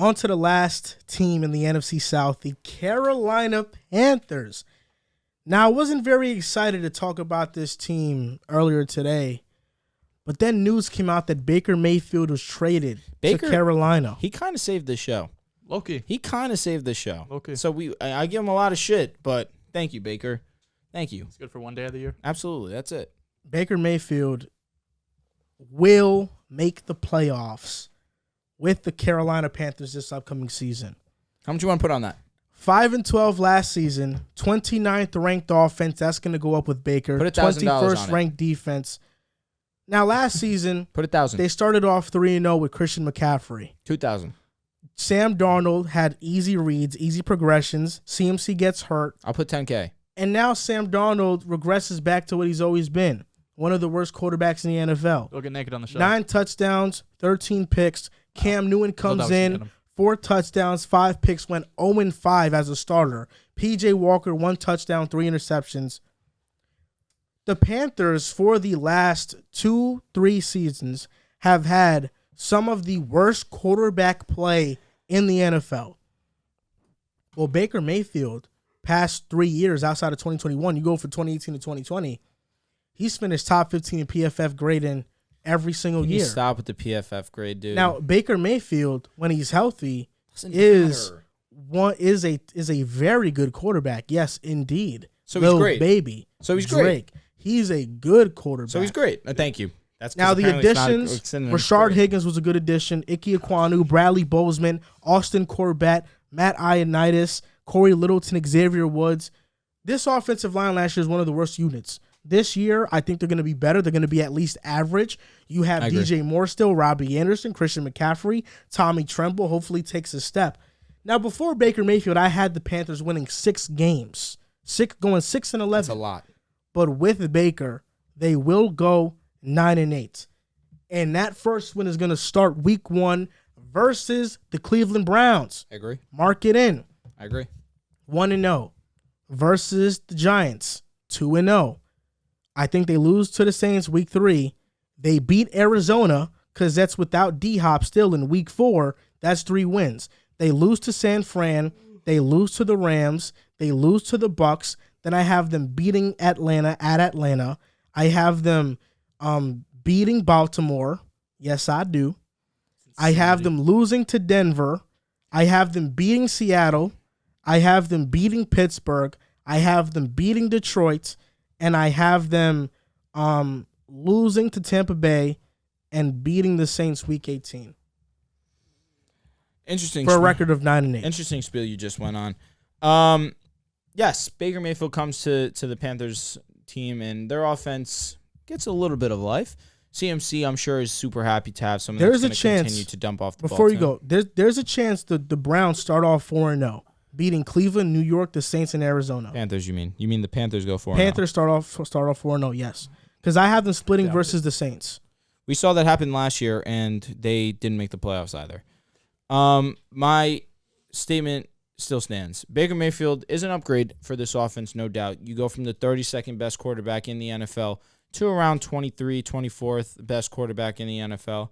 On to the last team in the NFC South, the Carolina Panthers. Now, I wasn't very excited to talk about this team earlier today, but then news came out that Baker Mayfield was traded to Carolina. He kind of saved the show. Loki. He kind of saved the show. Okay. So I give him a lot of shit, but thank you, Baker. Thank you. It's good for one day of the year. Absolutely. That's it. Baker Mayfield will make the playoffs with the Carolina Panthers this upcoming season. How much you want to put on that? 5-12 last season, 29th ranked offense. That's going to go up with Baker. Put $1,000 21st ranked defense. Now, last season, Put 1,000. they started off 3-0 with Christian McCaffrey. 2,000. Sam Darnold had easy reads, easy progressions. CMC gets hurt. I'll put 10K. And now Sam Darnold regresses back to what he's always been. One of the worst quarterbacks in the NFL. Go get naked on the show. 9 touchdowns, 13 picks. Cam Newton comes in, 4 touchdowns, 5 picks, went 0-5 as a starter. P.J. Walker, 1 touchdown, 3 interceptions. The Panthers, for the last 2-3 seasons, have had some of the worst quarterback play in the NFL. Well, Baker Mayfield, past 3 years outside of 2021, you go from 2018 to 2020, he's finished top 15 in PFF grading every single year. Stop with the PFF grade, dude. Now, Baker Mayfield, when he's healthy, is a very good quarterback. Yes, indeed. So he's great. Baby. So he's Drake. great. He's a good quarterback. So he's great. Thank you. That's now the additions. Rashard Higgins was a good addition. Ike Ekwonu, Bradley Bozeman, Austin Corbett, Matt Ioannidis, Corey Littleton, Xavier Woods. This offensive line last year is one of the worst units. This year, I think they're going to be better. They're going to be at least average. You have DJ Moore still, Robbie Anderson, Christian McCaffrey, Tommy Tremble hopefully takes a step. Now, before Baker Mayfield, I had the Panthers winning 6 games, going 6-11. That's a lot. But with Baker, they will go 9-8. And that first win is going to start week 1 versus the Cleveland Browns. I agree. Mark it in. I agree. 1-0 versus the Giants. 2-0. I think they lose to the Saints week 3. They beat Arizona because that's without D-Hop still in week 4. That's 3 wins. They lose to San Fran. They lose to the Rams. They lose to the Bucks. Then I have them beating Atlanta at Atlanta. I have them beating Baltimore. Yes, I do. I have them losing to Denver. I have them beating Seattle. I have them beating Pittsburgh. I have them beating Detroit. And I have them losing to Tampa Bay and beating the Saints week 18. Interesting. For a record of 9-8. Interesting spiel you just went on. Yes, Baker Mayfield comes to the Panthers team, and their offense gets a little bit of life. CMC, I'm sure, is super happy to have someone that's going to continue to dump off the ball. Before you go, there's a chance the Browns start off 4-0, beating Cleveland, New York, the Saints, and Arizona. Panthers, you mean? You mean the Panthers go 4-0? Panthers start off 4-0, yes. Because I have them splitting versus the Saints. We saw that happen last year, and they didn't make the playoffs either. My statement still stands. Baker Mayfield is an upgrade for this offense, no doubt. You go from the 32nd best quarterback in the NFL to around 23, 24th best quarterback in the NFL.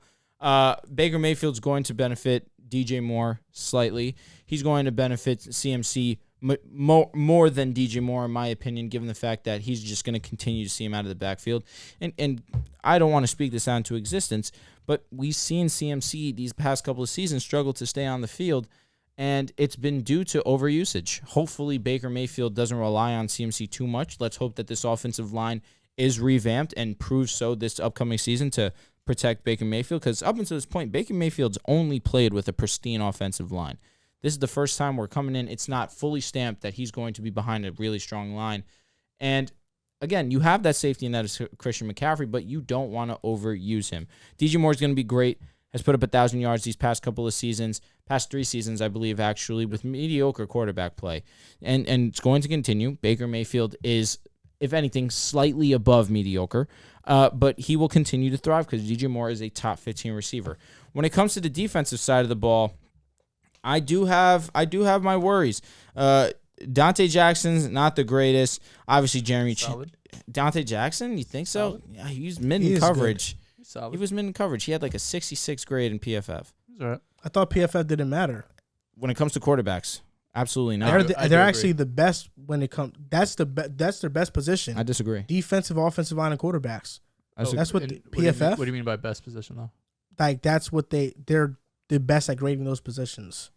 Baker Mayfield's going to benefit DJ Moore slightly. He's going to benefit CMC more than DJ Moore, in my opinion, given the fact that he's just going to continue to see him out of the backfield. And I don't want to speak this out into existence, but we've seen CMC these past couple of seasons struggle to stay on the field, and it's been due to overusage. Hopefully Baker Mayfield doesn't rely on CMC too much. Let's hope that this offensive line is revamped and proves so this upcoming season to protect Baker Mayfield, because up until this point, Baker Mayfield's only played with a pristine offensive line. This is the first time we're coming in. It's not fully stamped that he's going to be behind a really strong line. And again, you have that safety, and that is Christian McCaffrey, but you don't want to overuse him. DJ Moore is going to be great. Has put up 1,000 yards these past couple of seasons, past 3 seasons, I believe, actually, with mediocre quarterback play. And it's going to continue. Baker Mayfield is, if anything, slightly above mediocre, but he will continue to thrive because DJ Moore is a top 15 receiver. When it comes to the defensive side of the ball, I do have my worries. Dante Jackson's not the greatest. Obviously, Dante Jackson, you think so? Solid. Yeah, he was mid in coverage. Solid. He was mid in coverage. He had like a 66 grade in PFF. He's all right. I thought PFF didn't matter. When it comes to quarterbacks, absolutely not. They're actually the best when it comes. That's their best position. I disagree. Defensive, offensive line, and quarterbacks. That's what PFF. What do you mean by best position though? Like that's what they're the best at grading those positions.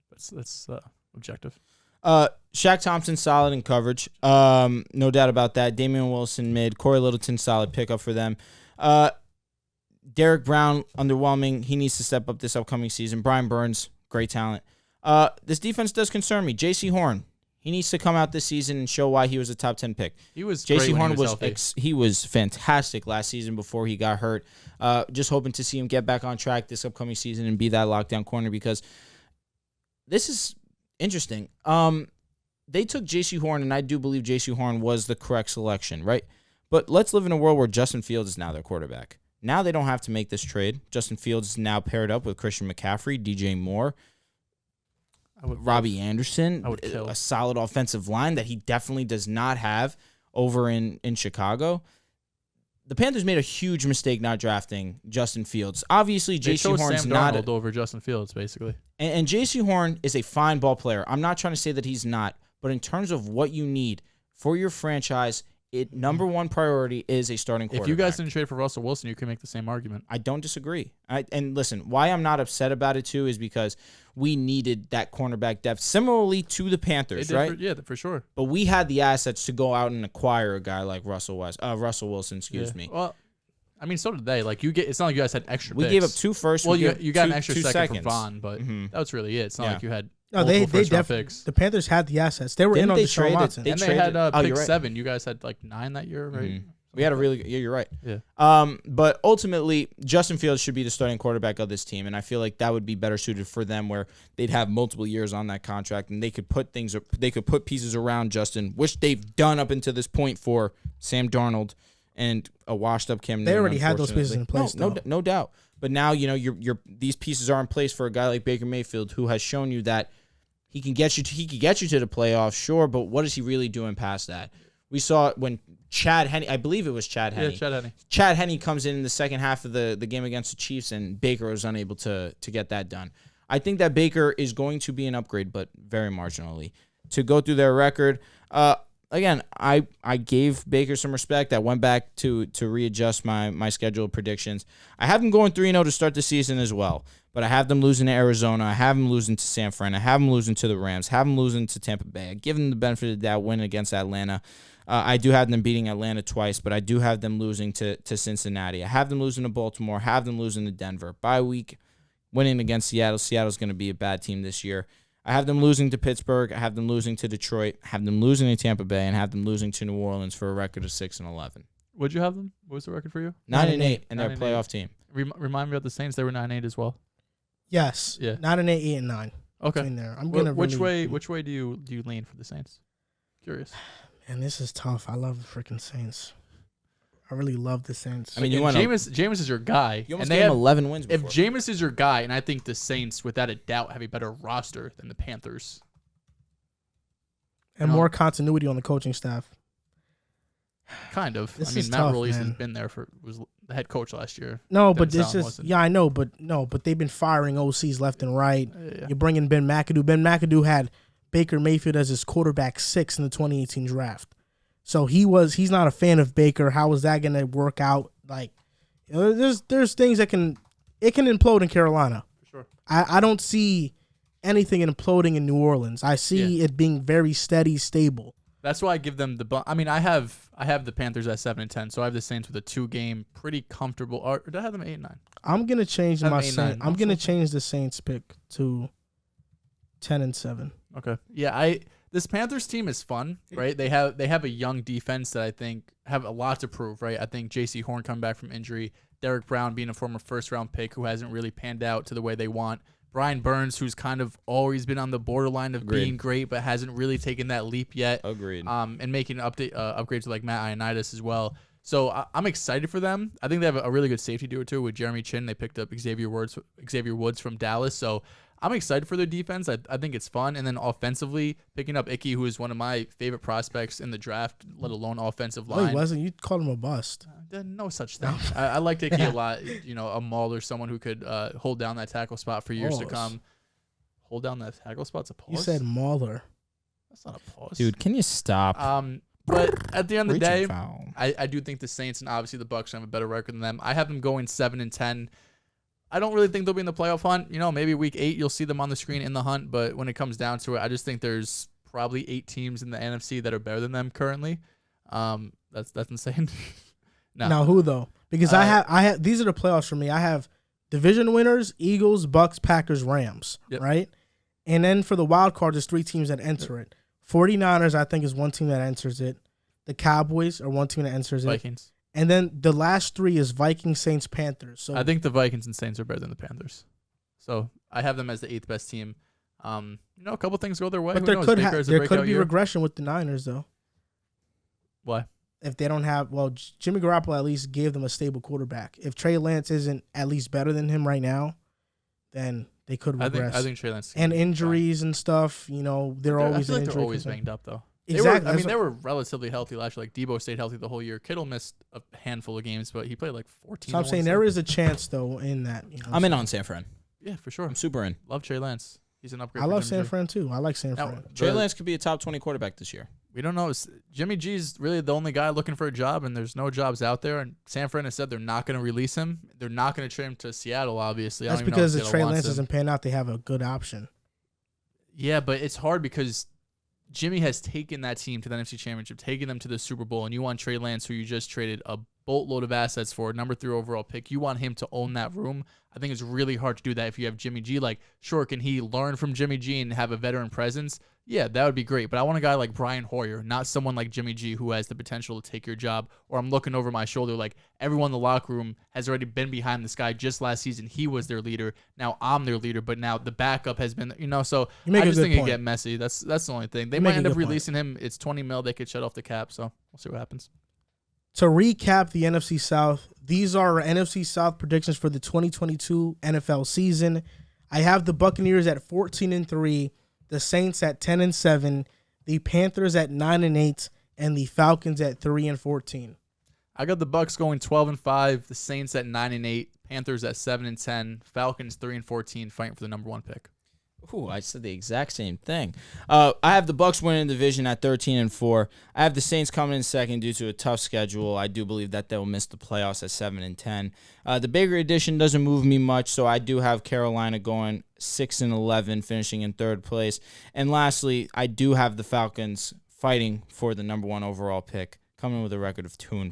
That's objective. Shaq Thompson solid in coverage. No doubt about that. Damian Wilson mid. Corey Littleton solid pickup for them. Derek Brown underwhelming. He needs to step up this upcoming season. Brian Burns, great talent. This defense does concern me. J.C. Horn, he needs to come out this season and show why he was a top 10 pick. He was J.C. great Horn when he was fantastic last season before he got hurt. Just hoping to see him get back on track this upcoming season and be that lockdown corner because this is interesting. They took J.C. Horn, and I do believe J.C. Horn was the correct selection, right? But let's live in a world where Justin Fields is now their quarterback. Now they don't have to make this trade. Justin Fields is now paired up with Christian McCaffrey, DJ Moore, Robbie Anderson, a solid offensive line that he definitely does not have over in Chicago. The Panthers made a huge mistake not drafting Justin Fields. Obviously, J.C. Horn's Sam not Darnold over Justin Fields, basically. And J.C. Horn is a fine ball player. I'm not trying to say that he's not, but in terms of what you need for your franchise, number one priority is a starting quarterback. If you guys didn't trade for Russell Wilson, you can make the same argument. I don't disagree. And listen, why I'm not upset about it too is because we needed that cornerback depth, similarly to the Panthers, right? Yeah, for sure. But we had the assets to go out and acquire a guy like Russell Wilson. Excuse me. Well, I mean, so did they. Like it's not like you guys had extra. We picks. gave up 2 firsts. Well, you got an extra second seconds. for Vaughn, but that's really it. It's not like you had. No, they definitely. The Panthers had the assets. They were in on Deshaun Watson. They had pick 7. You guys had like 9 that year, right? Mm-hmm. We had a really good. Yeah, you're right. Yeah. But ultimately, Justin Fields should be the starting quarterback of this team, and I feel like that would be better suited for them, where they'd have multiple years on that contract, and they could put pieces around Justin, which they've done up until this point for Sam Darnold and a washed-up Cam Newton. They already had those pieces in place. No doubt. But now these pieces are in place for a guy like Baker Mayfield, who has shown you that he can get you to the playoffs, sure, but what is he really doing past that? We saw it when Chad Henne, I believe it was Chad Henne. Yeah, Chad Henne. Chad Henne comes in the second half of the game against the Chiefs, and Baker was unable to get that done. I think that Baker is going to be an upgrade, but very marginally. To go through their record, again, I gave Baker some respect. I went back to readjust my schedule predictions. I have them going 3-0 to start the season as well, but I have them losing to Arizona. I have them losing to San Fran. I have them losing to the Rams. Have them losing to Tampa Bay. I give them the benefit of that win against Atlanta. I do have them beating Atlanta twice, but I do have them losing to Cincinnati. I have them losing to Baltimore. Have them losing to Denver. Bye week, winning against Seattle. Seattle's going to be a bad team this year. I have them losing to Pittsburgh. I have them losing to Detroit. I have them losing to Tampa Bay, and have them losing to New Orleans for a record of 6-11. What'd you have them? What was the record for you? 9-8, and they're a playoff team. Remind me about the Saints. They were 9-8 as well. Yes. Yeah. 9-8, 8-9. Okay. Between there. I'm gonna which way do you lean for the Saints? Curious. And this is tough. I love the freaking Saints. I really love the Saints. I mean, Jameis is your guy. You almost gave him 11 wins before. If Jameis is your guy, and I think the Saints, without a doubt, have a better roster than the Panthers. And more continuity on the coaching staff. Kind of. This I mean, is Matt tough, Release man. has been there was the head coach last year. No, but Dennis it's Allen just wasn't. I know, but they've been firing OCs left and right. Yeah. You're bringing Ben McAdoo. Ben McAdoo had Baker Mayfield as his quarterback 6 in the 2018 draft. So he's not a fan of Baker. How is that going to work out? Like, there's things that can implode in Carolina. For sure. I don't see anything imploding in New Orleans. I see it being very steady, stable. That's why I give them the. I mean, I have the Panthers at 7-10, so I have the Saints with a 2-game, pretty comfortable. Or did I have them at 8-9? I'm gonna change I have my 8-9 Saints. I'm gonna also. change the Saints pick to 10-7. Okay. Yeah, this Panthers team is fun, right? They have a young defense that I think have a lot to prove, right? I think J.C. Horn coming back from injury, Derek Brown being a former first-round pick who hasn't really panned out to the way they want, Brian Burns, who's kind of always been on the borderline of being great but hasn't really taken that leap yet. Agreed. And making upgrades to like Matt Ioannidis as well. So I'm excited for them. I think they have a really good safety duo too with Jeremy Chin. They picked up Xavier Woods from Dallas. So I'm excited for their defense. I think it's fun. And then offensively, picking up Icky, who is one of my favorite prospects in the draft, let alone offensive line. Oh, he wasn't. You called him a bust. No such thing. I liked Icky a lot. You know, a mauler, someone who could hold down that tackle spot for years to come. Hold down that tackle spot's a pause. You said mauler. That's not a pause. Dude, can you stop? But at the end of the day, Foul. I do think the Saints and obviously the Bucs have a better record than them. I have them going 7-10. I don't really think they'll be in the playoff hunt. You know, maybe week 8 you'll see them on the screen in the hunt. But when it comes down to it, I just think there's probably 8 teams in the NFC that are better than them currently. That's insane. No. Now who though? Because I have these are the playoffs for me. I have division winners: Eagles, Bucks, Packers, Rams. Yep. Right, and then for the wild card, there's 3 teams that enter it. 49ers, I think, is one team that enters it. The Cowboys are one team that enters it. Vikings. And then the last 3 is Vikings, Saints, Panthers. So I think the Vikings and Saints are better than the Panthers. So I have them as the 8th best team. You know, a couple things go their way. but Who there knows? could Baker has a there breakout could be year. regression with the Niners though. Why? If they don't have, well, Jimmy Garoppolo at least gave them a stable quarterback. If Trey Lance isn't at least better than him right now, then they could regress. I think Trey Lance. And injuries and stuff, you know, they're always I feel an like injury they're always concern. banged up though. Exactly. They were relatively healthy last year. Like Debo stayed healthy the whole year. Kittle missed a handful of games, but he played like 14. So I'm saying there is a chance though in that. You know, I'm in on San Fran. Yeah, for sure. I'm super in. Love Trey Lance. He's an upgrade. I for love Jimmy San G. Fran too. I like San Now, Fran. Trey Lance could be a top 20 quarterback this year. We don't know. Jimmy G's really the only guy looking for a job, and there's no jobs out there. And San Fran has said they're not going to release him. They're not going to trade him to Seattle, obviously. That's because if Trey Lance doesn't pan out, they have a good option. Yeah, but it's hard because Jimmy has taken that team to the NFC Championship, taken them to the Super Bowl, and you want Trey Lance, who you just traded a boatload of assets for, number 3 overall pick. You want him to own that room. I think it's really hard to do that if you have Jimmy G. Like, sure, can he learn from Jimmy G and have a veteran presence? Yeah, that would be great. But I want a guy like Brian Hoyer, not someone like Jimmy G who has the potential to take your job. Or I'm looking over my shoulder like everyone in the locker room has already been behind this guy. Just last season, he was their leader. Now I'm their leader, but now the backup has been, you know, so I just think it get messy. That's the only thing. They might end up releasing him. It's $20 million. They could shut off the cap, so we'll see what happens. To recap the NFC South, these are our NFC South predictions for the 2022 NFL season. I have the Buccaneers at 14-3, the Saints at 10-7, the Panthers at 9-8, and the Falcons at 3-14. I got the Bucks going 12-5, the Saints at 9-8, Panthers at 7-10, Falcons 3-14, fighting for the number 1 pick. Ooh, I said the exact same thing. I have the Bucks winning the division at 13-4. I have the Saints coming in second due to a tough schedule. I do believe that they'll miss the playoffs at 7-10. The Baker addition doesn't move me much, so I do have Carolina going 6-11, finishing in 3rd place. And lastly, I do have the Falcons fighting for the number 1 overall pick, coming with a record of 2-15.